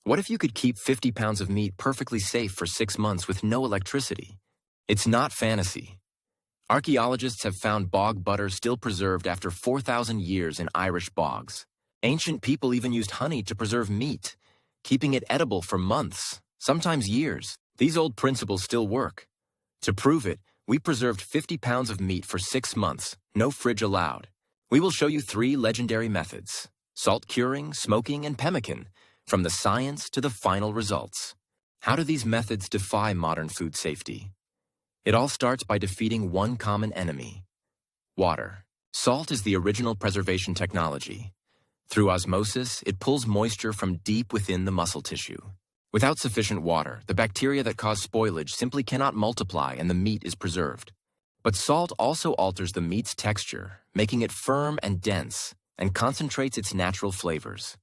What if you could keep 50 pounds of meat perfectly safe for 6 months with no electricity? It's not fantasy. Archaeologists have found bog butter still preserved after 4,000 years in Irish bogs. Ancient people even used honey to preserve meat, keeping it edible for months, sometimes years. These old principles still work. To prove it, we preserved 50 pounds of meat for 6 months, no fridge allowed. We will show you 3 legendary methods: salt curing, smoking, and pemmican, from the science to the final results. How do these methods defy modern food safety? It all starts by defeating one common enemy: water. Salt is the original preservation technology. Through osmosis, it pulls moisture from deep within the muscle tissue. Without sufficient water, the bacteria that cause spoilage simply cannot multiply and the meat is preserved. But salt also alters the meat's texture, making it firm and dense, and concentrates its natural flavors.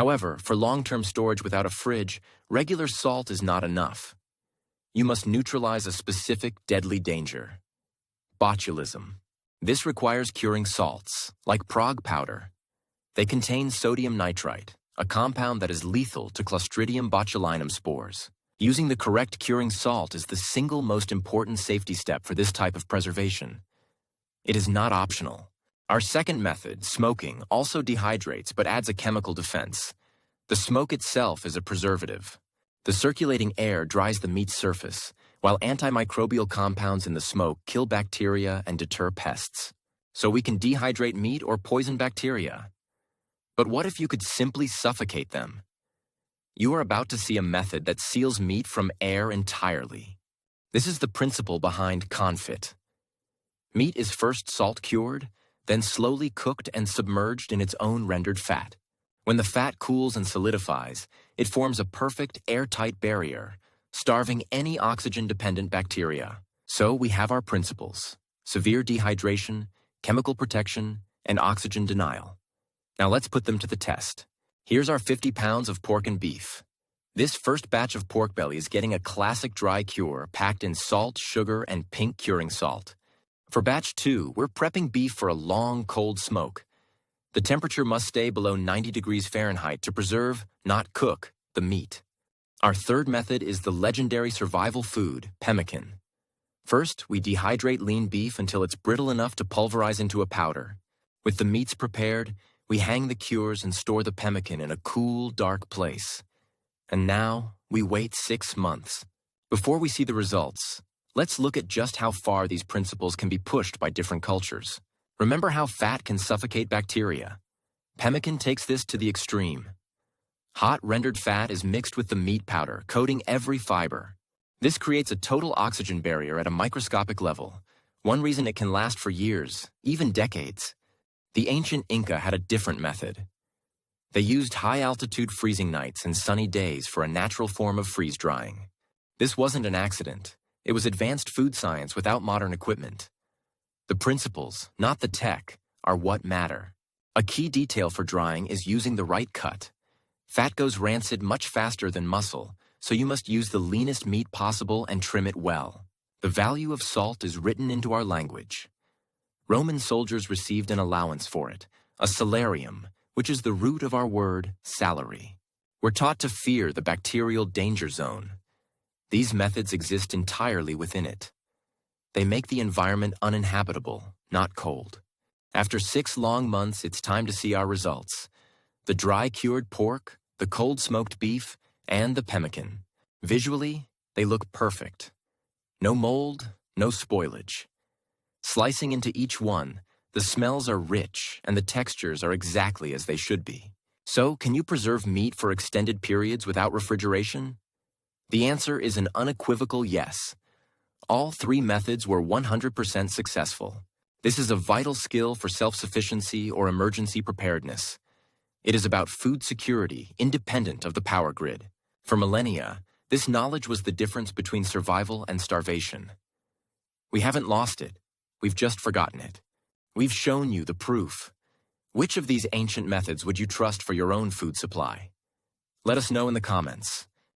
However, for long-term storage without a fridge, regular salt is not enough. You must neutralize a specific deadly danger: botulism. This requires curing salts, like Prague powder. They contain sodium nitrite, a compound that is lethal to Clostridium botulinum spores. Using the correct curing salt is the single most important safety step for this type of preservation. It is not optional. Our second method, smoking, also dehydrates but adds a chemical defense. The smoke itself is a preservative. The circulating air dries the meat's surface, while antimicrobial compounds in the smoke kill bacteria and deter pests. So we can dehydrate meat or poison bacteria. But what if you could simply suffocate them? You are about to see a method that seals meat from air entirely. This is the principle behind confit. Meat is first salt cured, then slowly cooked and submerged in its own rendered fat. When the fat cools and solidifies, it forms a perfect airtight barrier, starving any oxygen-dependent bacteria. So we have our principles: severe dehydration, chemical protection, and oxygen denial. Now let's put them to the test. Here's our 50 pounds of pork and beef. This first batch of pork belly is getting a classic dry cure packed in salt, sugar, and pink curing salt. For batch 2, we're prepping beef for a long, cold smoke. The temperature must stay below 90 degrees Fahrenheit to preserve, not cook, the meat. Our third method is the legendary survival food, pemmican. First, we dehydrate lean beef until it's brittle enough to pulverize into a powder. With the meats prepared, we hang the cures and store the pemmican in a cool, dark place. And now, we wait 6 months. Before we see the results, let's look at just how far these principles can be pushed by different cultures. Remember how fat can suffocate bacteria? Pemmican takes this to the extreme. Hot rendered fat is mixed with the meat powder, coating every fiber. This creates a total oxygen barrier at a microscopic level. One reason it can last for years, even decades. The ancient Inca had a different method. They used high-altitude freezing nights and sunny days for a natural form of freeze-drying. This wasn't an accident. It was advanced food science without modern equipment. The principles, not the tech, are what matter. A key detail for drying is using the right cut. Fat goes rancid much faster than muscle, so you must use the leanest meat possible and trim it well. The value of salt is written into our language. Roman soldiers received an allowance for it, a salarium, which is the root of our word salary. We're taught to fear the bacterial danger zone. These methods exist entirely within it. They make the environment uninhabitable, not cold. After 6 long months, it's time to see our results: the dry-cured pork, the cold-smoked beef, and the pemmican. Visually, they look perfect. No mold, no spoilage. Slicing into each one, the smells are rich and the textures are exactly as they should be. So, can you preserve meat for extended periods without refrigeration? The answer is an unequivocal yes. All 3 methods were 100% successful. This is a vital skill for self-sufficiency or emergency preparedness. It is about food security, independent of the power grid. For millennia, this knowledge was the difference between survival and starvation. We haven't lost it. We've just forgotten it. We've shown you the proof. Which of these ancient methods would you trust for your own food supply? Let us know in the comments.